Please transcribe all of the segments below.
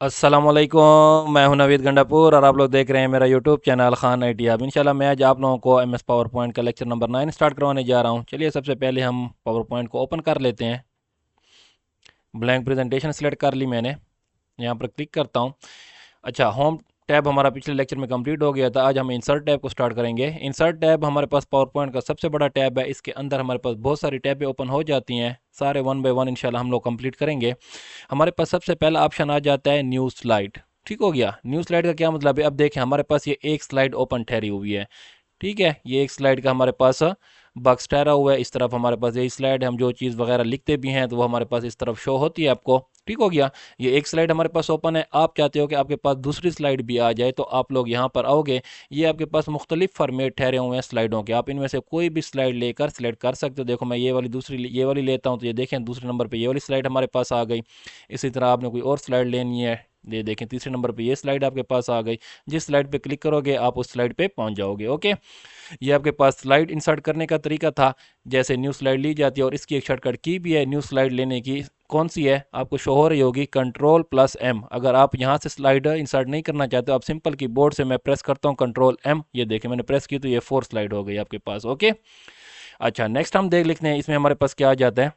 अस्सलामुअलैकुम, मैं हूं नवीद गंडापुर और आप लोग देख रहे हैं मेरा यूट्यूब चैनल खान आई अब इंशाल्लाह मैं आज आप लोगों को एम एस पावर पॉइंट का लेक्चर नंबर 9 स्टार्ट करवाने जा रहा हूं। चलिए सबसे पहले हम पावर पॉइंट को ओपन कर लेते हैं। ब्लैंक प्रेजेंटेशन सेलेक्ट कर ली मैंने, यहाँ पर क्लिक करता हूँ। अच्छा, होम टैब हमारा पिछले लेक्चर में कंप्लीट हो गया था। आज हम इंसर्ट टैब को स्टार्ट करेंगे। इंसर्ट टैब हमारे पास पावर पॉइंट का सबसे बड़ा टैब है। इसके अंदर हमारे पास बहुत सारी टैबें ओपन हो जाती हैं, सारे वन बाय वन इंशाल्लाह हम लोग कंप्लीट करेंगे। हमारे पास सबसे पहला ऑप्शन आ जाता है न्यू स्लाइड। ठीक हो गया। न्यू स्लाइड का क्या मतलब है? अब देखें हमारे पास ये एक स्लाइड ओपन ठहरी हुई है। ठीक है, ये एक स्लाइड का हमारे पास बक्स ठहरा हुआ है। इस तरफ हमारे पास यही स्लाइड है, हम जो चीज़ वगैरह लिखते भी हैं तो वो हमारे पास इस तरफ शो होती है आपको। ठीक हो गया। ये एक स्लाइड हमारे पास ओपन है। आप चाहते हो कि आपके पास दूसरी स्लाइड भी आ जाए तो आप लोग यहाँ पर आओगे। ये आपके पास मुख्तलिफ फॉर्मेट ठहरे हुए हैं स्लाइडों के, आप इनमें से कोई भी स्लाइड लेकर सिलेक्ट कर सकते हो। देखो मैं ये वाली दूसरी ये वाली लेता हूँ तो ये देखें दूसरे नंबर पर ये वाली स्लाइड हमारे पास आ गई। इसी तरह आपने कोई और स्लाइड लेनी है, ये देखें तीसरे नंबर पे ये स्लाइड आपके पास आ गई। जिस स्लाइड पे क्लिक करोगे आप उस स्लाइड पे पहुंच जाओगे। ओके, ये आपके पास स्लाइड इंसर्ट करने का तरीका था। जैसे न्यू स्लाइड ली जाती है और इसकी एक शॉर्टकट की भी है न्यू स्लाइड लेने की। कौन सी है आपको शो हो रही होगी? Control plus M. अगर आप यहाँ से स्लाइड इंसर्ट नहीं करना चाहते हो, आप सिंपल कीबोर्ड से मैं प्रेस करता हूँ कंट्रोल एम, ये देखें मैंने प्रेस की तो ये 4 स्लाइड हो गई आपके पास। ओके, अच्छा नेक्स्ट हम देख लेते हैं इसमें हमारे पास क्या आ जाता है।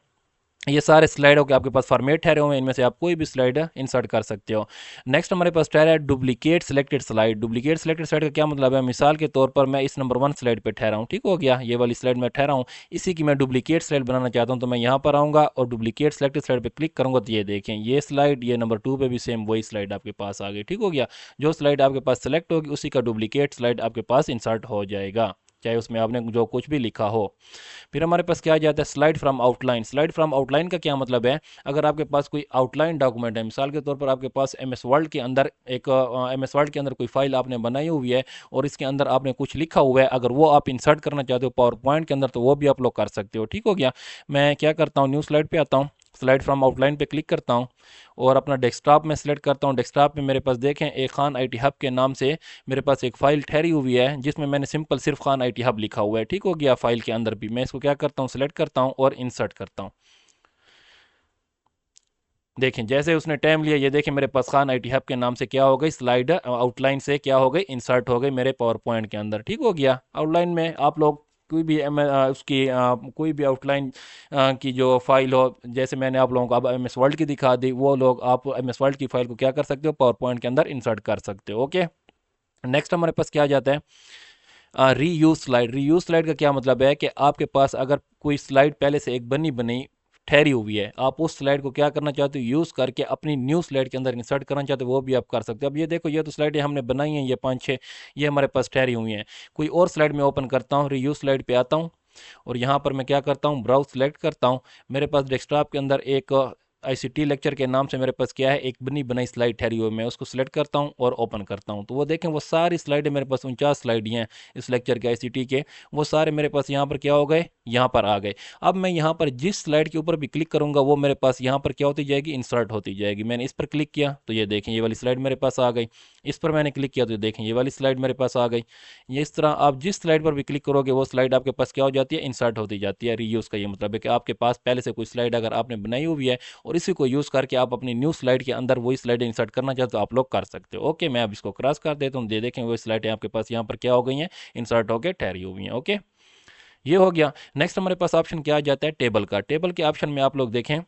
ये सारे स्लाइडों के आपके पास फॉर्मेट ठहरे हुए हैं, इनमें से आप कोई भी स्लाइड इंसर्ट कर सकते हो। नेक्स्ट हमारे पास ठहरा है duplicate selected slide. Duplicate selected slide का क्या मतलब है? मिसाल के तौर पर मैं इस नंबर 1 स्लाइड पे ठहरा हूँ, ठीक हो गया, ये वाली स्लाइड में ठहरा हूँ, इसी की मैं डुप्लीकेट स्लाइड बनाना चाहता हूँ तो मैं यहाँ पर आऊँगा और डुप्लीकेट सिलेक्टेड स्लाइड पर क्लिक करूँगा तो ये देखें ये स्लाइड, ये नंबर 2 पे भी सेम वही स्लाइड आपके पास आ गई। ठीक हो गया। जो स्लाइड आपके पास सेलेक्ट होगी उसी का डुप्लीकेट स्लाइड आपके पास इंसर्ट हो जाएगा, चाहे उसमें आपने जो कुछ भी लिखा हो। फिर हमारे पास क्या आ जाता है? Slide from outline. Slide from outline का क्या मतलब है? अगर आपके पास कोई आउटलाइन डॉक्यूमेंट है, मिसाल के तौर पर आपके पास एम एस वर्ल्ड के अंदर एक एम एस वर्ल्ड के अंदर कोई फाइल आपने बनाई हुई है और इसके अंदर आपने कुछ लिखा हुआ है, अगर वो आप इंसर्ट करना चाहते हो पावर पॉइंट के अंदर तो वो भी आप लोग कर सकते हो। ठीक हो गया। मैं क्या करता हूँ, न्यू स्लाइड पे आता हूँ, स्लाइड फ्रॉम आउटलाइन पे क्लिक करता हूँ और अपना डेस्कटॉप में सेलेक्ट करता हूँ। डेस्कटॉप में मेरे पास देखें एक खान आई टी हब के नाम से मेरे पास एक फ़ाइल ठहरी हुई है जिसमें मैंने सिंपल सिर्फ खान आई टी हब लिखा हुआ है। ठीक हो गया। फाइल के अंदर भी मैं इसको क्या करता हूँ, सेलेक्ट करता हूँ और इंसर्ट करता हूँ। देखें जैसे उसने टाइम लिया, ये देखें मेरे पास खान आई टी हब के नाम से क्या हो गई, स्लाइड आउटलाइन से क्या हो गई, इंसर्ट हो गई मेरे पावर पॉइंट के अंदर। ठीक हो गया। आउटलाइन में आप लोग कोई भी उसकी कोई भी आउटलाइन की जो फाइल हो, जैसे मैंने आप लोगों को अब एम एस वर्ल्ड की दिखा दी, वो लोग आप एम एस वर्ल्ड की फाइल को क्या कर सकते हो, पावर पॉइंट के अंदर इंसर्ट कर सकते हो। ओके, नेक्स्ट हमारे पास क्या आ जाता है? री यूज स्लाइड। री यूज स्लाइड का क्या मतलब है कि आपके पास अगर कोई स्लाइड पहले से एक बनी बनाई ठहरी हुई है, आप उस स्लाइड को क्या करना चाहते हो, यूज़ करके अपनी न्यू स्लाइड के अंदर इंसर्ट करना चाहते हो, वो भी आप कर सकते हो। अब ये देखो ये तो स्लाइडें हमने बनाई हैं, ये 5-6 ये हमारे पास ठहरी हुई हैं। कोई और स्लाइड में ओपन करता हूँ, री यूज स्लाइड पे आता हूँ और यहाँ पर मैं क्या करता हूँ, ब्राउज सेलेक्ट करता हूँ। मेरे पास डेस्कटॉप के अंदर एक आईसीटी लेक्चर के नाम से मेरे पास क्या है, एक बनी बनाई स्लाइड ठहरी हुई है। मैं उसको सिलेक्ट करता हूँ और ओपन करता हूँ तो वो देखें वो सारी स्लाइडें मेरे पास 49 स्लाइड हैं इस लेक्चर के आईसीटी के, वो सारे मेरे पास यहाँ पर क्या हो गए, यहाँ पर आ गए। अब मैं यहाँ पर जिस स्लाइड के ऊपर भी क्लिक करूँगा वो मेरे पास यहाँ पर क्या होती जाएगी, इंसर्ट होती जाएगी। मैंने इस पर क्लिक किया तो ये देखें ये वाली स्लाइड मेरे पास आ गई। इस पर मैंने क्लिक किया तो ये देखें ये वाली स्लाइड मेरे पास आ गई। ये इस तरह आप जिस स्लाइड पर भी क्लिक करोगे वो स्लाइड आपके पास क्या हो जाती है, इंसर्ट होती जाती है। रीयूज़ का ये मतलब है कि आपके पास पहले से कोई स्लाइड अगर आपने बनाई हुई है और इसी को यूज़ करके आप अपनी न्यू स्लाइड के अंदर वही स्लाइड इंसर्ट करना चाहते हो, आप लोग कर सकते हो। ओके, मैं अब इसको क्रॉस कर देता हूँ, दे देखें वही स्लाइडें आपके पास यहाँ पर क्या हो गई हैं, इंसर्ट होकर ठहरी हुई हैं। ओके, ये हो गया। नेक्स्ट हमारे पास ऑप्शन क्या आ जाता है, टेबल का। टेबल के ऑप्शन में आप लोग देखें,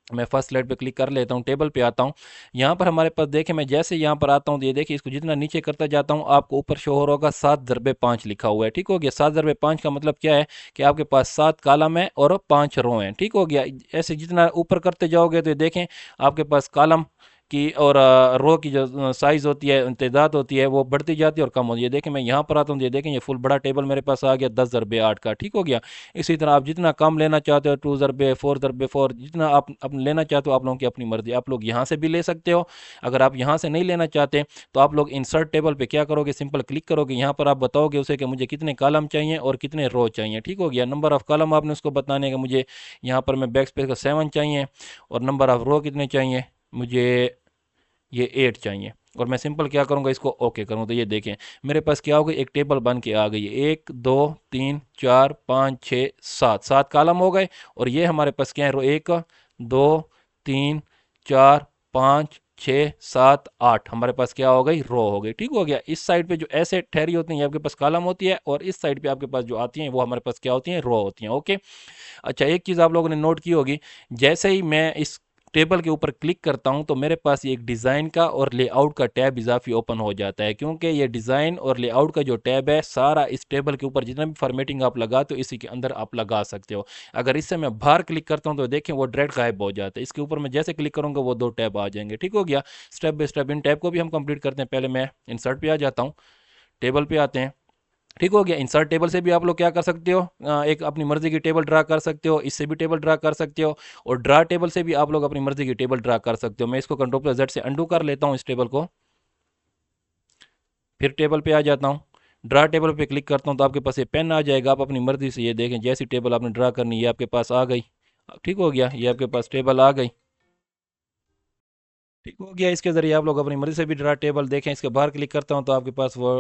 मैं फर्स्ट स्लाइड पे क्लिक कर लेता हूँ, टेबल पे आता हूँ। यहाँ पर हमारे पास देखें मैं जैसे यहाँ पर आता हूँ तो ये देखिए इसको जितना नीचे करता जाता हूँ आपको ऊपर शो हो रहा होगा 7/5 लिखा हुआ है। ठीक हो गया। 7/5 का मतलब क्या है कि आपके पास 7 कॉलम है और 5 रो हैं। ठीक हो गया। ऐसे जितना ऊपर करते जाओगे तो ये देखें आपके पास कॉलम की और रो की जो साइज़ होती है, तादाद होती है, वो बढ़ती जाती है और कम होती है। ये देखें मैं यहाँ पर आता हूँ तो ये देखें ये फुल बड़ा टेबल मेरे पास आ गया 10/8 का। ठीक हो गया। इसी तरह आप जितना कम लेना चाहते हो 2/4/4 जितना आप अपने लेना चाहते हो, आप लोगों की अपनी मर्जी, आप लोग यहाँ से भी ले सकते हो। अगर आप यहाँ से नहीं लेना चाहते तो आप लोग इंसर्ट टेबल पे क्या करोगे, सिंपल क्लिक करोगे, यहाँ पर आप बताओगे उसे कि मुझे कितने कॉलम चाहिए और कितने रो चाहिए। ठीक हो गया। नंबर ऑफ़ कॉलम आपने उसको बताने का, मुझे यहाँ पर मैं बैक स्पेस का 7 चाहिए और नंबर ऑफ़ रो कितने चाहिए, मुझे ये 8 चाहिए और मैं सिंपल क्या करूँगा, इसको ओके करूँ तो ये देखें मेरे पास क्या हो गई, एक टेबल बन के आ गई है। 1 2 3 4 5 6 7 7 कॉलम हो गए और ये हमारे पास क्या है, रो 1 2 3 4 5 छः सात आठ हमारे पास क्या हो गई, रो हो गई। ठीक हो गया। इस साइड पे जो ऐसे ठहरी होती हैं ये आपके पास कॉलम होती है, और इस साइड पे आपके पास जो आती हैं वो हमारे पास क्या होती हैं, रो होती हैं। ओके। अच्छा, एक चीज़ आप लोगों ने नोट की होगी, जैसे ही मैं इस टेबल के ऊपर क्लिक करता हूं तो मेरे पास ये एक डिज़ाइन का और लेआउट का टैब इजाफी ओपन हो जाता है, क्योंकि ये डिज़ाइन और लेआउट का जो टैब है सारा इस टेबल के ऊपर जितना भी फॉर्मेटिंग आप लगाते हो इसी के अंदर आप लगा सकते हो। अगर इससे मैं बाहर क्लिक करता हूं तो देखें वो डायरेक्ट गायब हो जाता है। इसके ऊपर मैं जैसे क्लिक करूंगा वो दो टैब आ जाएंगे। ठीक हो गया। Step by step in tab को भी हम कंप्लीट करते हैं। पहले मैं इंसर्ट पे आ जाता हूँ, टेबल पे आते हैं। ठीक हो गया। इंसर्ट टेबल से भी आप लोग क्या कर सकते हो, एक अपनी मर्जी की टेबल ड्रा कर सकते हो, इससे भी टेबल ड्रा कर सकते हो, और ड्रा टेबल से भी आप लोग अपनी मर्जी की टेबल ड्रा कर सकते हो। मैं इसको कंट्रोल प्लस जेड से अंडू कर लेता हूँ इस टेबल को, फिर टेबल पे आ जाता हूँ। ड्रा टेबल पे क्लिक करता हूँ तो आपके पास ये पेन आ जाएगा। आप अपनी मर्जी से ये देखें, जैसी टेबल आपने ड्रा करनी है ये आपके पास आ गई। ठीक हो गया, ये आपके पास टेबल आ गई। ठीक हो गया। इसके ज़रिए आप लोग अपनी मर्ज़ी से भी ड्रा टेबल देखें। इसके बाहर क्लिक करता हूँ तो आपके पास वो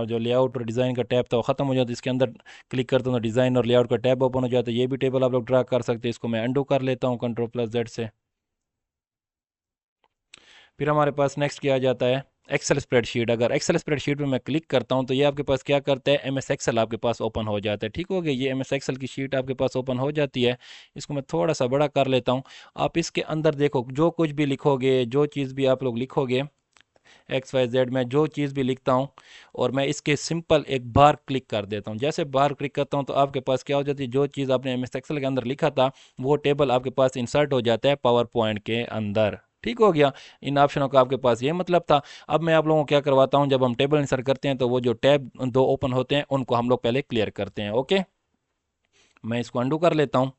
जो लेआउट और डिज़ाइन का टैब था वो ख़त्म हो जाता है। इसके अंदर क्लिक करता हूँ तो डिज़ाइन और लेआउट का टैब ओपन हो जाता है। ये भी टेबल आप लोग ड्रा कर सकते हैं। इसको मैं अंडू कर लेता हूँ कंट्रोल प्लस जेड से। फिर हमारे पास नेक्स्ट क्या आ जाता है, एक्सेल स्प्रेडशीट। अगर एक्सेल स्प्रेडशीट पे मैं क्लिक करता हूँ तो ये आपके पास क्या करता है, एम एस एक्सेल आपके पास ओपन हो जाता है। ठीक हो गया। ये एम एस एक्सेल की शीट आपके पास ओपन हो जाती है। इसको मैं थोड़ा सा बड़ा कर लेता हूँ। आप इसके अंदर देखो, जो कुछ भी लिखोगे, जो चीज़ भी आप लोग लिखोगे, एक्स वाई जेड में जो चीज़ भी लिखता हूँ, और मैं इसके सिंपल एक बार क्लिक कर देता हूँ। जैसे बार क्लिक करता हूँ तो आपके पास क्या हो जाती है, जो चीज़ आपने एम एस एक्सेल के अंदर लिखा था वो टेबल आपके पास इंसर्ट हो जाता है पावर पॉइंट के अंदर। ठीक हो गया। इन ऑप्शनों का आपके पास ये मतलब था। अब मैं आप लोगों को क्या करवाता हूँ, जब हम टेबल इंसर्ट करते हैं तो वो जो टैब दो ओपन होते हैं उनको हम लोग पहले क्लियर करते हैं। ओके, मैं इसको अंडू कर लेता हूँ।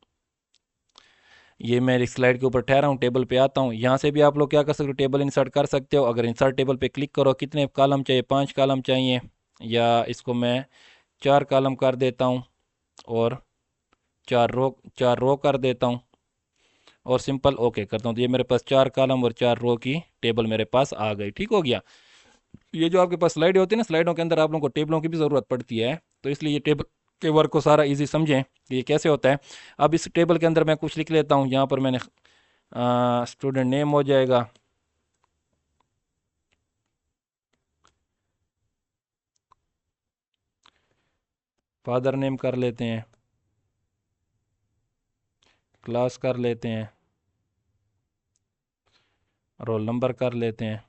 ये मैं इस स्लाइड के ऊपर ठहरा हूँ, टेबल पे आता हूँ। यहाँ से भी आप लोग क्या कर सकते हो, टेबल इंसर्ट कर सकते हो। अगर इंसर्ट टेबल पे क्लिक करो, कितने कॉलम चाहिए, 5 कॉलम चाहिए, या इसको मैं 4 कॉलम कर देता हूँ, और 4 रो कर देता हूँ, और सिंपल ओके करता हूँ। तो ये मेरे पास 4 कॉलम और 4 रो की टेबल मेरे पास आ गई। ठीक हो गया। ये जो आपके पास स्लाइड होती है ना, स्लाइडों के अंदर आप लोगों को टेबलों की भी ज़रूरत पड़ती है, तो इसलिए ये टेबल के वर्क को सारा इजी समझें कि ये कैसे होता है। अब इस टेबल के अंदर मैं कुछ लिख लेता हूँ। यहाँ पर मैंने स्टूडेंट नेम हो जाएगा, फादर नेम कर लेते हैं, क्लास कर लेते हैं, रोल नंबर कर लेते हैं।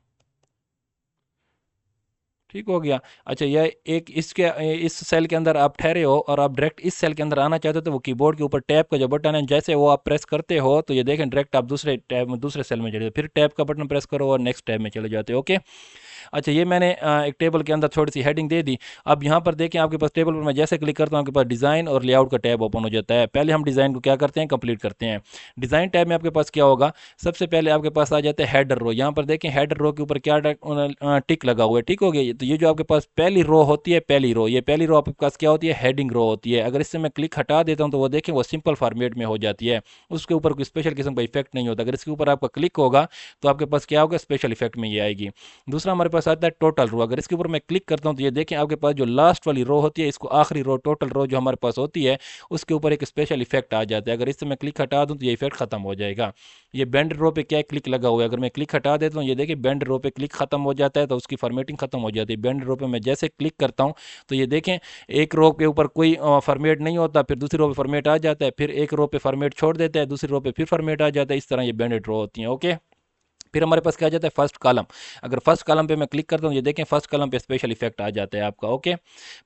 ठीक हो गया। अच्छा, यह एक इसके इस सेल के अंदर आप ठहरे हो और आप डायरेक्ट इस सेल के अंदर आना चाहते हो तो वो कीबोर्ड के ऊपर टैब का जो बटन है, जैसे वो आप प्रेस करते हो तो ये देखें डायरेक्ट आप दूसरे टैब में दूसरे सेल में चले जाते हो। फिर टैब का बटन प्रेस करो और नेक्स्ट टैब में चले जाते हो। ओके। अच्छा, ये मैंने एक टेबल के अंदर थोड़ी सी हेडिंग दे दी। अब यहाँ पर देखें आपके पास टेबल पर मैं जैसे क्लिक करता हूँ आपके पास डिज़ाइन और लेआउट का टैब ओपन हो जाता है। पहले हम डिज़ाइन को क्या करते हैं, कंप्लीट करते हैं। डिज़ाइन टैब में आपके पास क्या होगा, सबसे पहले आपके पास आ जाता है हेडर रो। यहाँ पर देखें हेडर रो के ऊपर क्या टिक लगा हुआ है। ठीक हो गया। तो ये जो आपके पास पहली रो होती है, पहली रो, ये पहली रो आपके पास क्या होती है, हेडिंग रो होती है। अगर इससे मैं क्लिक हटा देता हूँ तो वो देखें वो सिंपल फॉर्मेट में हो जाती है, उसके ऊपर कोई स्पेशल किस्म का इफेक्ट नहीं होता। अगर इसके ऊपर आपका क्लिक होगा तो आपके पास क्या होगा, स्पेशल इफेक्ट में ये आएगी। दूसरा हमारे पास आता है टोटल रो। अगर इसके ऊपर मैं क्लिक करता हूँ तो ये देखें आपके पास जो लास्ट वाली रो होती है, इसको आखिरी रो, टोटल रो जो हमारे पास होती है, उसके ऊपर एक स्पेशल इफेक्ट आ जाता है। अगर इससे मैं क्लिक हटा दूँ तो ये इफेक्ट खत्म हो जाएगा। ये बैंड रो पे क्या क्लिक लगा हुआ है, अगर मैं क्लिक हटा देता हूँ ये देखिए बैंड रो पे क्लिक खत्म हो जाता है तो उसकी फॉर्मेटिंग खत्म हो जाती है। बैंड रो पे मैं जैसे क्लिक करता हूँ तो ये देखें एक रो के ऊपर कोई फॉर्मेट नहीं होता, फिर दूसरी रो पे फॉर्मेट आ जाता है, फिर एक रो पे फॉर्मेट छोड़ देता है, दूसरी रो पे फिर फॉर्मेट आ जाता है। इस तरह ये बैंडेड रो होती हैं। ओके। फिर हमारे पास क्या आ जाता है, फर्स्ट कॉलम। अगर फर्स्ट कॉलम पे मैं क्लिक करता हूँ ये देखें फर्स्ट कॉलम पे स्पेशल इफेक्ट आ जाता है आपका। ओके।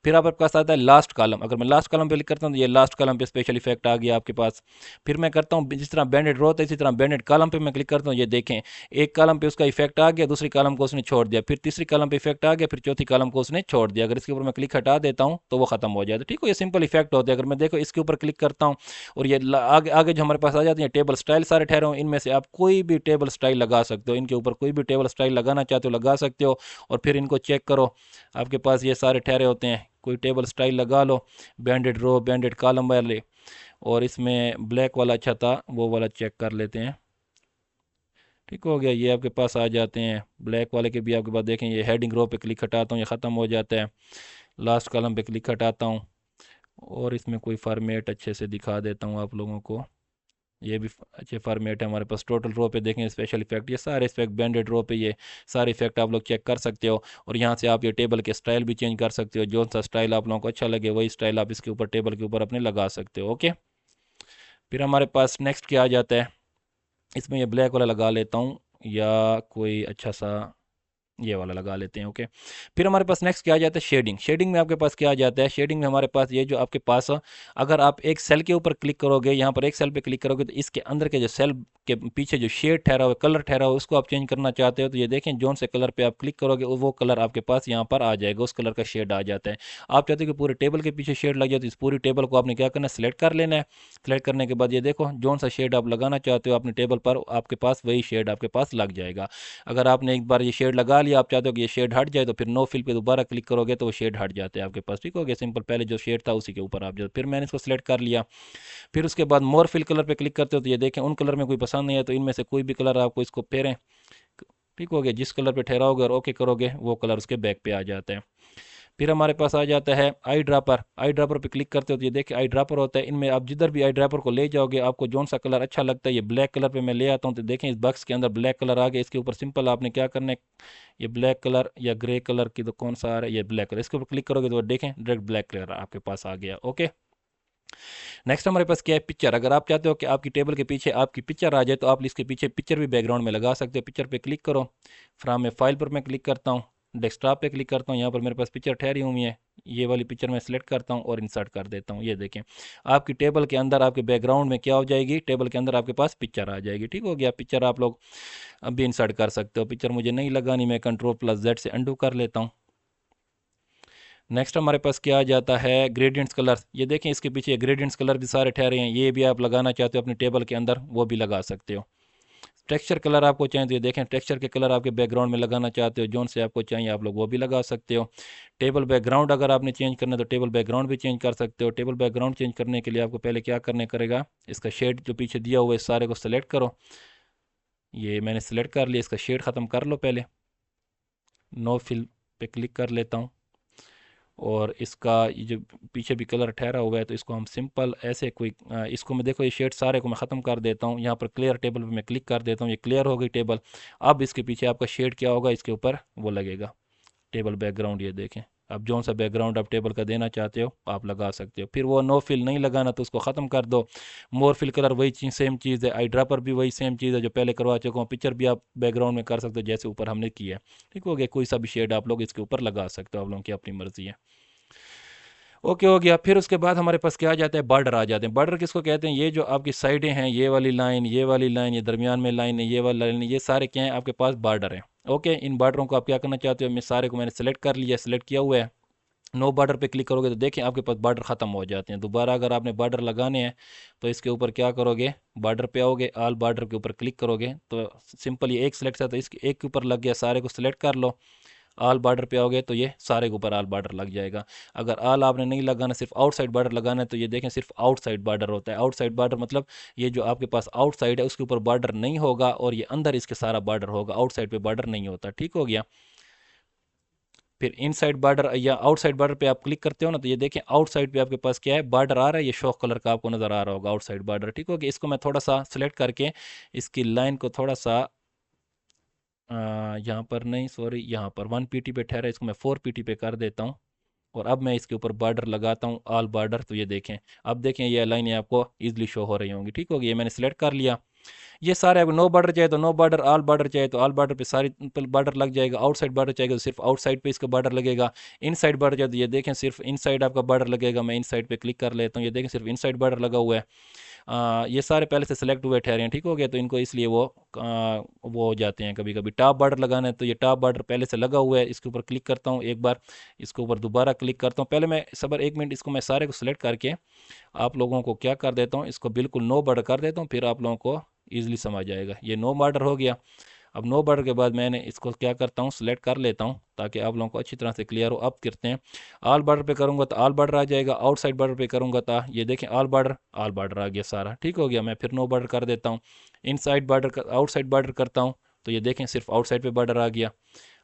फिर आपके पास आता है लास्ट कॉलम। अगर मैं लास्ट कॉलम पे क्लिक करता हूँ तो ये लास्ट कॉलम पे स्पेशल इफेक्ट आ गया आपके पास। फिर मैं करता हूँ जिस तरह बैंडेड रो होता है इसी तरह बैंडेड कॉलम पे मैं क्लिक करता हूँ, ये देखें एक कॉलम पे उसका इफेक्ट आ गया, दूसरी कॉलम को उसने छोड़ दिया, फिर तीसरी कॉलम पे इफेक्ट आ गया, फिर चौथी कॉलम को उसने छोड़ दिया। अगर इसके ऊपर मैं क्लिक हटा देता हूँ तो वो खत्म हो जाता है। ठीक है, ये सिंपल इफेक्ट होते हैं। अगर मैं देखो इसके ऊपर क्लिक करता हूँ और ये आगे आगे जो हमारे पास आ जाती है टेबल स्टाइल सारे ठहरे हो, इनमें से आप कोई भी टेबल स्टाइल लगा सकते हो। इनके ऊपर कोई भी टेबल स्टाइल लगाना चाहते हो लगा सकते हो, और फिर इनको चेक करो आपके पास ये सारे ठहरे होते हैं, कोई टेबल स्टाइल लगा लो, बैंडेड रो, बैंडेड कॉलम वाले, और इसमें ब्लैक वाला अच्छा था वो वाला चेक कर लेते हैं। ठीक हो गया। ये आपके पास आ जाते हैं ब्लैक वाले के भी आपके पास देखें। ये हेडिंग रो पे क्लिक हटाता हूँ ये ख़त्म हो जाता है, लास्ट कॉलम पे क्लिक हटाता हूँ और इसमें कोई फॉर्मेट अच्छे से दिखा देता हूँ आप लोगों को। ये भी अच्छे फॉर्मेट है हमारे पास। टोटल रो पे देखें स्पेशल इफेक्ट, ये सारे इफेक्ट बैंडेड रो पे ये सारे इफेक्ट आप लोग चेक कर सकते हो। और यहाँ से आप ये टेबल के स्टाइल भी चेंज कर सकते हो, जो सा स्टाइल आप लोगों को अच्छा लगे वही स्टाइल आप इसके ऊपर टेबल के ऊपर अपने लगा सकते हो। ओके, फिर हमारे पास नेक्स्ट क्या आ जाता है, इसमें ये ब्लैक वाला लगा लेता हूँ, या कोई अच्छा सा ये वाला लगा लेते हैं। ओके, फिर हमारे पास नेक्स्ट क्या आ जाता है, शेडिंग। शेडिंग में आपके पास क्या आ जाता है, शेडिंग में हमारे पास ये जो आपके पास अगर आप एक सेल के ऊपर क्लिक करोगे, यहाँ पर एक सेल पे क्लिक करोगे, तो इसके अंदर के जो सेल के पीछे जो शेड ठहरा हुआ कलर ठहरा हुआ उसको आप चेंज करना चाहते हो, तो ये देखें जोन से कलर पे आप क्लिक करोगे वो कलर आपके पास यहाँ पर आ जाएगा, उस कलर का शेड आ जाता है। आप चाहते हो कि पूरे टेबल के पीछे शेड लग जाए, तो इस पूरी टेबल को आपने क्या करना है, सिलेक्ट कर लेना है। सिलेक्ट करने के बाद ये देखो जोन सा शेड आप लगाना चाहते हो अपने टेबल पर, आपके पास वही शेड आपके पास लग जाएगा। अगर आपने एक बार ये शेड लगा लिया, आप चाहते हो कि ये शेड हट जाए, तो फिर नो फिल पे दोबारा क्लिक करोगे तो वो शेड हट जाते हैं आपके पास। ठीक हो गया, सिंपल। पहले जो शेड था उसी के ऊपर आप जो, फिर मैंने इसको सिलेक्ट कर लिया। फिर उसके बाद मोर फिल कलर पे क्लिक करते हो, तो ये देखें उन कलर में कोई पसंद नहीं है तो इनमें से कोई भी कलर आपको इसको फेरें। ठीक हो गया, जिस कलर पे ठहराओगे और ओके करोगे वो कलर उसके बैक पे आ जाता है। फिर हमारे पास आ जाता है आई ड्रापर। आई ड्रापर पे क्लिक करते हो तो ये देखिए आई ड्रापर होता है, इनमें आप जिधर भी आई ड्रापर को ले जाओगे आपको जोन सा कलर अच्छा लगता है, ये ब्लैक कलर पे मैं ले आता हूँ, तो देखें इस बॉक्स के अंदर ब्लैक कलर आ गया। इसके ऊपर सिंपल आपने क्या करना है, ये ब्लैक कलर या ग्रे कलर की तो कौन सा आ रहा है, ये ब्लैक कलर, इसके ऊपर क्लिक करोगे तो देखें डायरेक्ट ब्लैक कलर आपके पास आ गया। ओके, नेक्स्ट हमारे पास क्या है, पिक्चर। अगर आप चाहते हो कि आपकी टेबल के पीछे आपकी पिक्चर आ जाए, तो आप इसके पीछे पिक्चर भी बैकग्राउंड में लगा सकते हो। पिक्चर पे क्लिक करो, फ्राम में फाइल पर मैं क्लिक करता हूँ, डेस्कटॉप पे क्लिक करता हूँ, यहाँ पर मेरे पास पिक्चर ठहरी हुई है, ये वाली पिक्चर मैं सिलेक्ट करता हूँ और इंसर्ट कर देता हूँ। ये देखें आपकी टेबल के अंदर आपके बैकग्राउंड में क्या हो जाएगी, टेबल के अंदर आपके पास पिक्चर आ जाएगी। ठीक हो गया, पिक्चर आप लोग अभी इंसर्ट कर सकते हो। पिक्चर मुझे नहीं लगानी, मैं कंट्रोल+Z से अंडू कर लेता हूँ। नेक्स्ट हमारे पास क्या आ जाता है, ग्रेडियंट्स कलर। ये देखें इसके पीछे ग्रेडियंट्स कलर भी सारे ठहरे हैं, ये भी आप लगाना चाहते हो अपनी टेबल के अंदर वो भी लगा सकते हो। टेक्सचर कलर आपको चाहिए तो ये देखें टेक्सचर के कलर आपके बैकग्राउंड में लगाना चाहते हो, जोन से आपको चाहिए आप लोग वो भी लगा सकते हो। टेबल बैकग्राउंड अगर आपने चेंज करना है तो टेबल बैकग्राउंड भी चेंज कर सकते हो। टेबल बैकग्राउंड चेंज करने के लिए आपको पहले क्या करने करेगा, इसका शेड जो पीछे दिया हुआ है सारे को सेलेक्ट करो। ये मैंने सेलेक्ट कर लिया, इसका शेड ख़त्म कर लो पहले। नो फिल पे क्लिक कर लेता हूँ, और इसका ये जो पीछे भी कलर ठहरा हुआ है तो इसको हम सिंपल ऐसे कोई इसको मैं देखो ये शेड सारे को मैं ख़त्म कर देता हूँ। यहाँ पर क्लियर टेबल पे मैं क्लिक कर देता हूँ, ये क्लियर हो गई टेबल। अब इसके पीछे आपका शेड क्या होगा, इसके ऊपर वो लगेगा टेबल बैकग्राउंड। ये देखें अब जौन सा बैकग्राउंड आप टेबल का देना चाहते हो आप लगा सकते हो। फिर वो नो फिल नहीं लगाना तो उसको ख़त्म कर दो। मोर फिल कलर वही चीज़ सेम चीज़ है, आई ड्रापर भी वही सेम चीज़ है जो पहले करवा चुका हूँ। पिक्चर भी आप बैकग्राउंड में कर सकते हो जैसे ऊपर हमने किया है। ठीक हो गया, कोई सा भी शेड आप लोग इसके ऊपर लगा सकते हो, आप लोगों की अपनी मर्ज़ी है। ओके हो गया। फिर उसके बाद हमारे पास क्या आ जाता है, बॉर्डर आ जाते हैं। बॉर्डर किसको कहते हैं, ये जो आपकी साइडें हैं, ये वाली लाइन, ये वाली लाइन, ये दरमियान में लाइन है, ये वाली लाइन, ये सारे क्या हैं आपके पास बॉर्डर हैं। ओके, इन बॉर्डरों को आप क्या करना चाहते हो, मैं सारे को मैंने सेलेक्ट कर लिया, सेलेक्ट किया हुआ है। नो बॉर्डर पे क्लिक करोगे तो देखें आपके पास बॉर्डर ख़त्म हो जाते हैं। दोबारा अगर आपने बॉर्डर लगाने हैं तो इसके ऊपर क्या करोगे, बॉर्डर पे आओगे, ऑल बॉर्डर के ऊपर क्लिक करोगे तो सिंपल ये एक सेलेक्ट था तो इसके एक के ऊपर लग गया, सारे को सिलेक्ट कर लो। ऑल बॉर्डर पे आओगे तो ये सारे के ऊपर ऑल बॉर्डर लग जाएगा। अगर ऑल आपने नहीं लगाना, सिर्फ आउटसाइड बॉर्डर लगाना है, तो ये देखें सिर्फ आउटसाइड बॉर्डर होता है। आउटसाइड बॉर्डर मतलब ये जो आपके पास आउटसाइड है उसके ऊपर बॉर्डर नहीं होगा और ये अंदर इसके सारा बॉर्डर होगा, आउटसाइड पे बॉर्डर नहीं होता। ठीक हो गया। फिर इनसाइड बॉर्डर या आउटसाइड बॉर्डर पे आप क्लिक करते हो ना, तो ये देखें आउटसाइड पे आपके पास क्या है, बॉर्डर आ रहा है, ये शौक कलर का आपको नज़र आ रहा होगा आउटसाइड बॉर्डर। ठीक हो गया, इसको मैं थोड़ा सा सिलेक्ट करके इसकी लाइन को थोड़ा सा यहाँ पर नहीं, सॉरी, यहाँ पर 1 pt पे ठहरा, इसको मैं 4 pt पे कर देता हूँ। और अब मैं इसके ऊपर बॉर्डर लगाता हूँ, ऑल बॉर्डर, तो ये देखें अब देखें ये लाइनें आपको इजीली शो हो रही होंगी। ठीक होगी, ये मैंने सेलेक्ट कर लिया। ये सारे आपको नो बॉर्डर चाहिए तो नो बॉर्डर, ऑल बॉर्डर चाहिए तो ऑल बॉर्डर पे सारी बॉर्डर लग जाएगा। आउटसाइड बॉर्डर चाहिए तो सिर्फ आउटसाइड पे इसका बॉर्डर लगेगा। इनसाइड बॉर्डर चाहिए तो ये देखें सिर्फ इनसाइड आपका बॉर्डर लगेगा। मैं इनसाइड पे क्लिक कर लेता हूँ, ये देखें सिर्फ इनसाइड बॉर्डर लगा हुआ है। ये सारे पहले से सिलेक्ट हुए ठहरे हैं। ठीक हो गया, तो इनको इसलिए वो हो जाते हैं। कभी कभी टॉप बॉर्डर लगाना है तो ये टॉप बॉर्डर पहले से लगा हुआ है, इसके ऊपर क्लिक करता हूँ एक बार, इसके ऊपर दोबारा क्लिक करता हूँ। पहले मैं सबर 1 मिनट, इसको मैं सारे को सिलेक्ट करके आप लोगों को क्या कर देता हूँ, इसको बिल्कुल नो बॉर्डर कर देता हूँ, फिर आप लोगों को ईजिली समझ आएगा। ये नो बॉर्डर हो गया। अब नो बॉर्डर के बाद मैंने इसको क्या करता हूँ, सिलेक्ट कर लेता हूँ ताकि आप लोगों को अच्छी तरह से क्लियर हो। अब करते हैं ऑल बॉर्डर पे करूँगा तो ऑल बॉर्डर आ जाएगा, आउटसाइड बॉर्डर पे करूँगा तो ये देखें ऑल बॉर्डर आ गया सारा। ठीक हो गया, मैं फिर नो बॉर्डर कर देता हूँ। इनसाइड बॉर्डर आउटसाइड बॉर्डर करता हूँ तो ये देखें सिर्फ आउटसाइड पे बॉर्डर आ गया।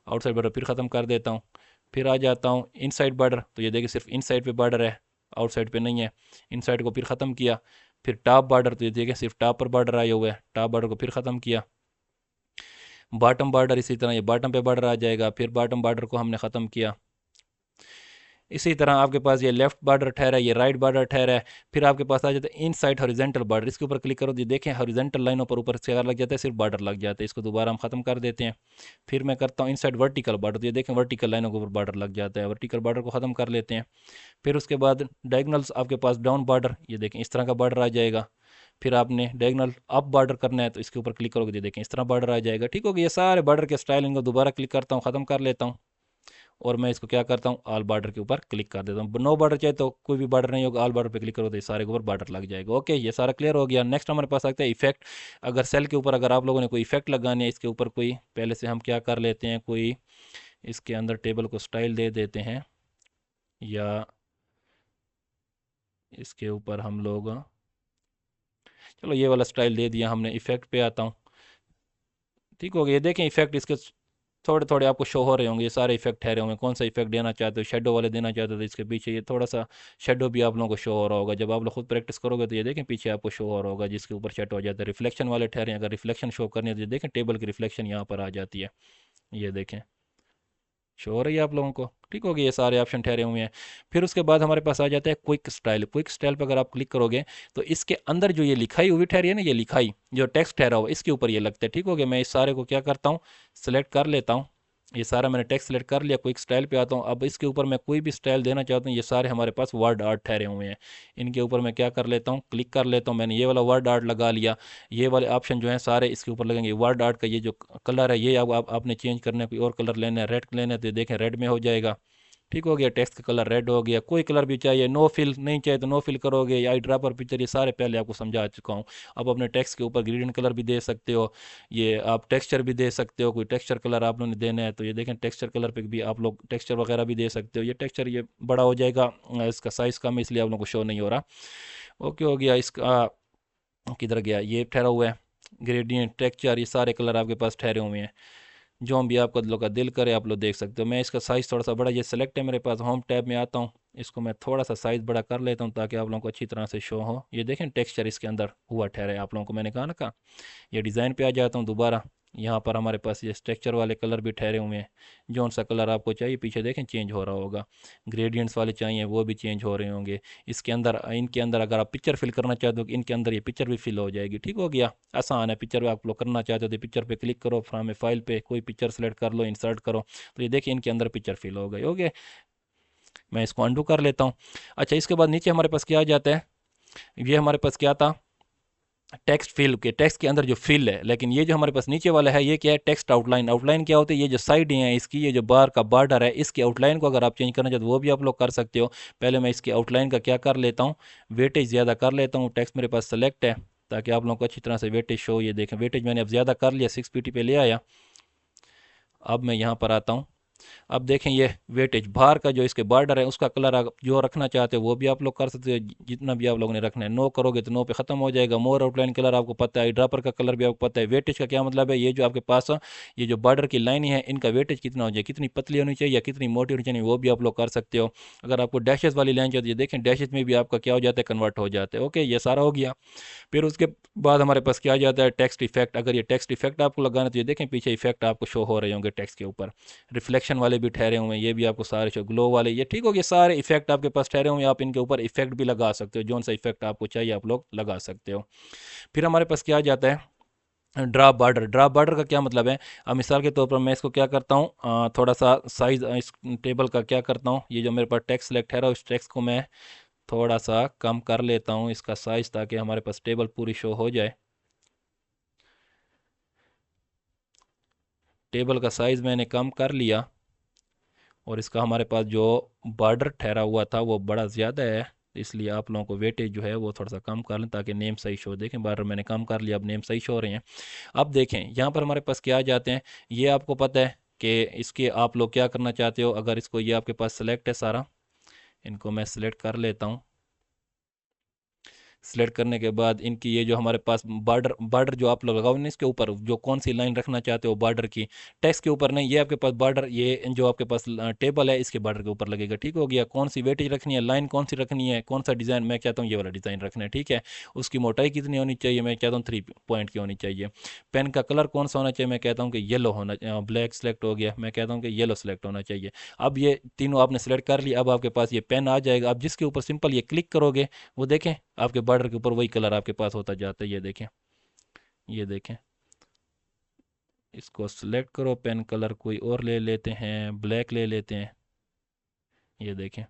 आउटसाइड बॉर्डर फिर ख़त्म कर देता हूँ। फिर आ जाता हूँ इनसाइड बॉर्डर, तो ये देखिए सिर्फ इनसाइड पे बॉर्डर है, आउटसाइड पे नहीं है। इनसाइड को फिर ख़त्म किया। फिर टॉप बॉर्डर, तो ये देखिए सिर्फ टॉप पर बॉर्डर आया हुआ है, टॉप बॉर्डर को फिर ख़त्म किया। बॉटम बॉर्डर इसी तरह ये बॉटम पे बॉर्डर आ जाएगा, फिर बॉटम बॉर्डर को हमने ख़त्म किया। इसी तरह आपके पास ये लेफ्ट बॉर्डर ठहरा है, ये राइट बॉर्डर ठहरा है। फिर आपके पास आ जाता है इन साइड हॉरिजेंटल बॉर्डर, इसके ऊपर क्लिक करो तो देखें हॉरिजेंटल लाइनों पर ऊपर से लग जाता है, सिर्फ बॉर्डर लग जाता है। इसको दोबारा हम खत्म कर देते हैं। फिर मैं करता हूँ इन साइड वर्टिकल बॉर्डर, तो ये देखें वर्टिकल लाइनों के ऊपर बॉर्डर लग जाता है, वर्टिकल बॉर्डर को ख़त्म कर लेते हैं। फिर उसके बाद डायगनल्स आपके पास डाउन बॉर्डर, ये देखें इस तरह का बॉर्डर आ जाएगा। फिर आपने डायगनल अप बॉर्डर करना है तो इसके ऊपर क्लिक करोगे, ये देखें इस तरह बॉर्डर आ जाएगा। ठीक होगा, ये सारे बॉर्डर के स्टाइल इनको दोबारा क्लिक करता हूँ, ख़त्म कर लेता हूँ। और मैं इसको क्या करता हूँ, ऑल बॉर्डर के ऊपर क्लिक कर देता हूँ। नो बॉर्डर चाहे तो कोई भी बॉर्डर नहीं होगा, ऑल बॉर्डर पे क्लिक करो तो ये सारे के ऊपर बॉर्डर लग जाएगा। ओके, ये सारा क्लियर हो गया। नेक्स्ट हमारे पास आता है इफेक्ट। अगर सेल के ऊपर अगर आप लोगों ने कोई इफेक्ट लगाने है इसके ऊपर कोई, पहले से हम क्या कर लेते हैं, कोई इसके अंदर टेबल को स्टाइल दे देते हैं, या इसके ऊपर हम लोग, चलो ये वाला स्टाइल दे दिया हमने। इफेक्ट पे आता हूँ। ठीक हो गया, ये देखें इफेक्ट इसके थोड़े थोड़े आपको शो हो रहे होंगे, ये सारे इफेक्ट ठहरे होंगे। कौन सा इफेक्ट देना चाहते हो, शेडो वाले देना चाहते हो तो इसके पीछे ये थोड़ा सा शेडो भी आप लोगों को शो हो रहा होगा। जब आप लोग खुद प्रैक्टिस करोगे तो ये देखें पीछे आपको शो हो रहा होगा, जिसके ऊपर शेडो हो जाता है। रिफ्लेक्शन वाले ठहरे हैं, अगर रिफ्लेक्शन शो करनी है तो ये देखें टेबल की रिफ्लेक्शन यहाँ पर आ जाती है, ये देखें शो हो रही है आप लोगों को। ठीक हो गया, ये सारे ऑप्शन ठहरे हुए हैं। फिर उसके बाद हमारे पास आ जाता है क्विक स्टाइल। क्विक स्टाइल पर अगर आप क्लिक करोगे तो इसके अंदर जो ये लिखाई हुई ठहरी है ना, ये लिखाई जो टेक्स्ट ठहरा हुआ इसके ऊपर ये लगता है। ठीक हो गया, मैं इस सारे को क्या करता हूँ, सेलेक्ट कर लेता हूँ। ये सारा मैंने टेक्स्ट सेलेक्ट कर लिया, क्विक स्टाइल पे आता हूँ। अब इसके ऊपर मैं कोई भी स्टाइल देना चाहता हूँ, ये सारे हमारे पास वर्ड आर्ट ठहरे हुए हैं। इनके ऊपर मैं क्या कर लेता हूँ, क्लिक कर लेता हूँ। मैंने ये वाला वर्ड आर्ट लगा लिया। ये वाले ऑप्शन जो हैं सारे इसके ऊपर लगेंगे। वर्ड आर्ट का ये जो कलर है ये अब आपने चेंज करना है, कोई और कलर लेना है, रेड लेना है तो देखें रेड में हो जाएगा। ठीक हो गया, टेक्स्ट का कलर रेड हो गया। कोई कलर भी चाहिए, नो फिल नहीं चाहिए तो नो फिल करोगे, या आई ड्रापर पिक्चर, ये सारे पहले आपको समझा चुका हूँ। अब अपने टेक्स्ट के ऊपर ग्रेडियंट कलर भी दे सकते हो, ये आप टेक्सचर भी दे सकते हो। कोई टेक्सचर कलर आप लोगों ने देना है तो ये देखें टेक्सचर कलर पे भी आप लोग टेक्सचर वगैरह भी दे सकते हो। ये टेक्सचर ये बड़ा हो जाएगा, इसका साइज़ कम है इसलिए आप लोगों को शो नहीं हो रहा। ओके हो गया। इसका किधर गया, ये ठहरा हुआ है ग्रेडियंट टेक्सचर, ये सारे कलर आपके पास ठहरे हुए हैं। जो भी आपका लोग का दिल करे आप लोग देख सकते हो। मैं इसका साइज़ थोड़ा सा बड़ा, ये सेलेक्ट है मेरे पास, होम टैब में आता हूँ, इसको मैं थोड़ा सा साइज़ बड़ा कर लेता हूँ ताकि आप लोगों को अच्छी तरह से शो हो। ये देखें टेक्सचर इसके अंदर हुआ ठहरा है, आप लोगों को मैंने कहा ना का। ये डिज़ाइन पे आ जाता हूँ दोबारा, यहाँ पर हमारे पास ये स्ट्रक्चर वाले कलर भी ठहरे हुए हैं। जौन सा कलर आपको चाहिए पीछे देखें चेंज हो रहा होगा। ग्रेडियंट्स वाले चाहिए वो भी चेंज हो रहे होंगे। इसके अंदर इनके अंदर अगर आप पिक्चर फिल करना चाहते हो कि इनके अंदर ये पिक्चर भी फिल हो जाएगी। ठीक हो गया, आसान है। पिक्चर आप लोग करना चाहते हो तो पिक्चर पे क्लिक करो, फ्रॉम ए फाइल पे कोई पिक्चर सेलेक्ट कर लो, इंसर्ट करो तो ये देखिए इनके अंदर पिक्चर फिल हो गई। ओके, मैं इसको अंडू कर लेता हूँ। अच्छा, इसके बाद नीचे हमारे पास क्या आ जाता है, ये हमारे पास क्या था, टेक्स्ट फिल के, टेक्स्ट के अंदर जो फिल है। लेकिन ये जो हमारे पास नीचे वाला है ये क्या है, टेक्स्ट आउटलाइन। आउटलाइन क्या होती है, ये जो साइड है इसकी, ये जो बार का बॉर्डर है इसकी आउटलाइन को अगर आप चेंज करना चाहते हो वो भी आप लोग कर सकते हो। पहले मैं इसकी आउटलाइन का क्या कर लेता हूँ, वेटेज ज़्यादा कर लेता हूँ। टेक्स्ट मेरे पास सेलेक्ट है ताकि आप लोगों को अच्छी तरह से वेटेज शो, ये देखें वेटेज मैंने अब ज़्यादा कर लिया, 6 ppt पे ले आया। अब मैं यहाँ पर आता हूँ। अब देखें ये वेटेज बाहर का जो इसके बॉर्डर है उसका कलर आप जो रखना चाहते हो वो भी आप लोग कर सकते हो, जितना भी आप लोगों ने रखना है। नो करोगे तो नो पे ख़त्म हो जाएगा। मोर आउटलाइन कलर आपको पता है, ड्रापर का कलर भी आपको पता है। वेटेज का क्या मतलब है, ये जो आपके पास ये जो बॉर्डर की लाइन है इनका वेटेज कितना हो जाए, कितनी पतली होनी चाहिए या कितनी मोटी होनी चाहिए, वो भी आप लोग कर सकते हो। अगर आपको डैशेज वाली लाइन चाहिए देखें डैशेज में भी आपका क्या हो जाता है, कन्वर्ट हो जाता है। ओके, ये सारा हो गया। फिर उसके बाद हमारे पास क्या आ जाता है, टेक्स्ट इफेक्ट। अगर ये टेक्स्ट इफेक्ट आपको लगाना तो ये देखें पीछे इफेक्ट आपको शो हो रहे होंगे टेक्स्ट के ऊपर। रिफ्लेक्शन वाले भी ठहरे हुए हैं, ये भी आपको सारे शो, ग्लो वाले, ये ठीक हो गए सारे इफेक्ट आपके पास ठहरे हुए हैं। आप इनके ऊपर इफेक्ट भी लगा सकते हो, जौन सा इफेक्ट आपको चाहिए आप लोग लगा सकते हो। फिर हमारे पास क्या आ जाता है, ड्रॉप बॉर्डर। ड्रॉप बॉर्डर का क्या मतलब है, अब मिसाल के तौर पर मैं इसको क्या करता हूँ, थोड़ा सा साइज इस टेबल का क्या करता हूँ, ये जो मेरे पास टेक्स्ट सेलेक्ट है उस टेक्स्ट को मैं थोड़ा सा कम कर लेता हूँ इसका साइज, ताकि हमारे पास टेबल पूरी शो हो जाए। टेबल का साइज़ मैंने कम कर लिया और इसका हमारे पास जो बॉर्डर ठहरा हुआ था वो बड़ा ज़्यादा है, इसलिए आप लोगों को वेटेज जो है वो थोड़ा सा कम कर लें ताकि नेम सही शो। देखें बॉर्डर मैंने कम कर लिया, अब नेम सही शो हो रहे हैं। अब देखें यहाँ पर हमारे पास क्या आ जाते हैं, ये आपको पता है कि इसके आप लोग क्या करना चाहते हो। अगर इसको ये आपके पास सेलेक्ट है सारा, इनको मैं सेलेक्ट कर लेता हूँ। सिलेक्ट करने के बाद इनकी ये जो हमारे पास बॉर्डर बॉर्डर जो आप लोग लगाओ ना इसके ऊपर जो कौन सी लाइन रखना चाहते हो बॉर्डर की, टेक्स्ट के ऊपर नहीं, ये आपके पास बॉर्डर, ये जो आपके पास टेबल है इसके बॉर्डर के ऊपर लगेगा। ठीक हो गया। कौन सी वेटेज रखनी है, लाइन कौन सी रखनी है, कौन सा डिज़ाइन, मैं चाहता हूँ ये वाला डिज़ाइन रखना है। ठीक है। उसकी मोटाई कितनी होनी चाहिए, मैं चाहता हूँ 3 पॉइंट की होनी चाहिए। पेन का कलर कौन सा होना चाहिए, मैं कहता हूँ कि येलो होना, ब्लैक सेलेक्ट हो गया, मैं कहता हूँ कि येलो सेलेक्ट होना चाहिए। अब ये तीनों आपने सेलेक्ट कर लिया। अब आपके पास ये पेन आ जाएगा। अब जिसके ऊपर सिंपल ये क्लिक करोगे वो देखें आपके बॉर्डर के ऊपर वही कलर आपके पास होता जाता है। ये देखें, ये देखें। इसको सिलेक्ट करो, पेन कलर कोई और ले लेते हैं, ब्लैक ले लेते हैं। ये देखें,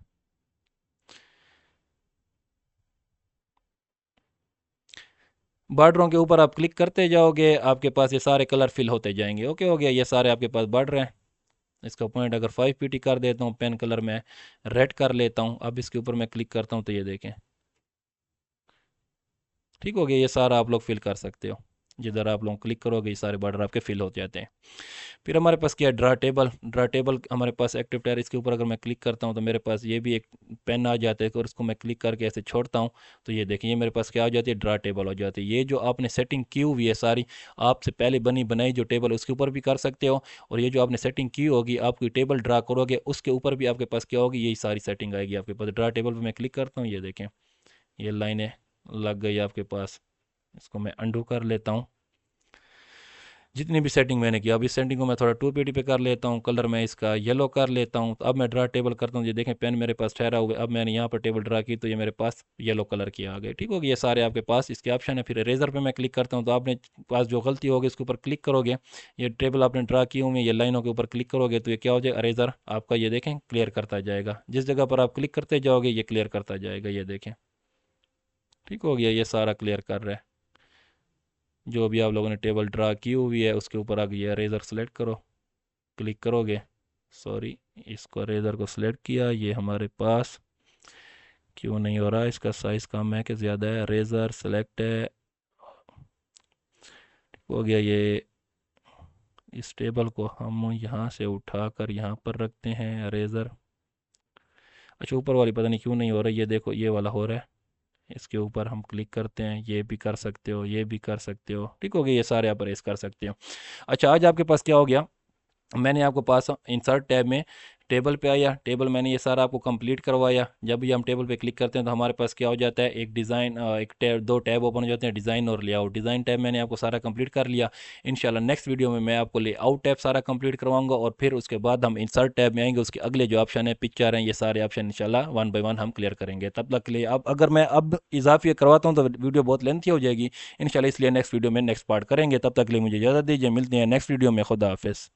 बॉर्डरों के ऊपर आप क्लिक करते जाओगे आपके पास ये सारे कलर फिल होते जाएंगे। ओके हो गया, ये सारे आपके पास बॉर्डर हैं। इसका पॉइंट अगर 5 पीटी कर देता हूँ, पेन कलर में रेड कर लेता हूँ। अब इसके ऊपर मैं क्लिक करता हूँ तो ये देखें, ठीक हो गया। ये सारा आप लोग फिल कर सकते हो, जिधर आप लोग क्लिक करोगे ये सारे बॉर्डर आपके फिल हो जाते हैं। फिर हमारे पास क्या है, ड्रा टेबल। ड्रा टेबल हमारे पास एक्टिव टायर, इसके ऊपर अगर मैं क्लिक करता हूँ तो मेरे पास ये भी एक पेन आ जाता है और इसको मैं क्लिक करके ऐसे छोड़ता हूँ तो ये देखिए, ये मेरे पास क्या हो जाती है, ड्रा टेबल हो जाती है। ये जो आपने सेटिंग की हुई है सारी, आपसे पहले बनी बनाई जो टेबल उसके ऊपर भी कर सकते हो, और ये जो आपने सेटिंग की होगी, आप कोई टेबल ड्रा करोगे उसके ऊपर भी आपके पास क्या होगी, यही सारी सेटिंग आएगी आपके पास। ड्रा टेबल पर मैं क्लिक करता हूँ, ये देखें ये लाइनें लग गई आपके पास। इसको मैं अंडू कर लेता हूँ, जितनी भी सेटिंग मैंने की। अब इस सेटिंग को मैं थोड़ा 2 पीटी पे कर लेता हूँ, कलर मैं इसका येलो कर लेता हूँ। तो अब मैं ड्रा टेबल करता हूँ, ये देखें पेन मेरे पास ठहरा हुआ है। अब मैंने यहाँ पर टेबल ड्रा की तो ये मेरे पास येलो कलर की आ गई। ठीक होगी, ये सारे आपके पास इसके ऑप्शन है। फिर इरेजर पे मैं क्लिक करता हूँ तो आपने पास जो गलती होगी उसके ऊपर क्लिक करोगे, ये टेबल आपने ड्रा की हुई है, ये लाइनों के ऊपर क्लिक करोगे तो ये क्या हो जाएगा, इरेजर आपका ये देखें क्लियर करता जाएगा। जिस जगह पर आप क्लिक करते जाओगे ये क्लियर करता जाएगा, ये देखें। ठीक हो गया, ये सारा क्लियर कर रहा है। जो भी आप लोगों ने टेबल ड्रा की हुई है उसके ऊपर आगे ये इरेजर सेलेक्ट करो, क्लिक करोगे, सॉरी इसको इरेजर को सिलेक्ट किया, ये हमारे पास क्यों नहीं हो रहा, इसका साइज़ कम है कि ज़्यादा है, इरेजर सेलेक्ट है, हो गया। ये इस टेबल को हम यहाँ से उठाकर यहाँ पर रखते हैं इरेजर। अच्छा ऊपर वाली पता नहीं क्यों नहीं हो रहा, ये देखो ये वाला हो रहा है। इसके ऊपर हम क्लिक करते हैं, ये भी कर सकते हो, ये भी कर सकते हो। ठीक हो गया, ये सारे आप इरेज कर सकते हो। अच्छा आज आपके पास क्या हो गया, मैंने आपको पास इंसर्ट टैब में टेबल पे आया, टेबल मैंने ये सारा आपको कंप्लीट करवाया। जब भी हम टेबल पे क्लिक करते हैं तो हमारे पास क्या हो जाता है, एक डिज़ाइन, एक टैब, दो टैब ओपन हो जाते हैं, डिज़ाइन और लेआउट। डिज़ाइन टैब मैंने आपको सारा कंप्लीट कर लिया। इंशाल्लाह नेक्स्ट वीडियो में मैं आपको लेआउट टैब सारा कंप्लीट करवाऊंगा और फिर उसके बाद हम इंसर्ट टैब में आएंगे। उसके अगले जो ऑप्शन है, पिक्चर हैं, ये सारे ऑप्शन इंशाल्लाह 1 बाय 1 हम क्लियर करेंगे। तब तक के लिए अब अगर मैं अब इजाफी करवाता हूँ तो वीडियो बहुत लेंथी हो जाएगी इंशाल्लाह, इसलिए नेक्स्ट वीडियो में नेक्स्ट पार्ट करेंगे। तब तक के लिए मुझे इजाज़त दीजिए, मिलते हैं नेक्स्ट वीडियो में। खुदा हाफिज़।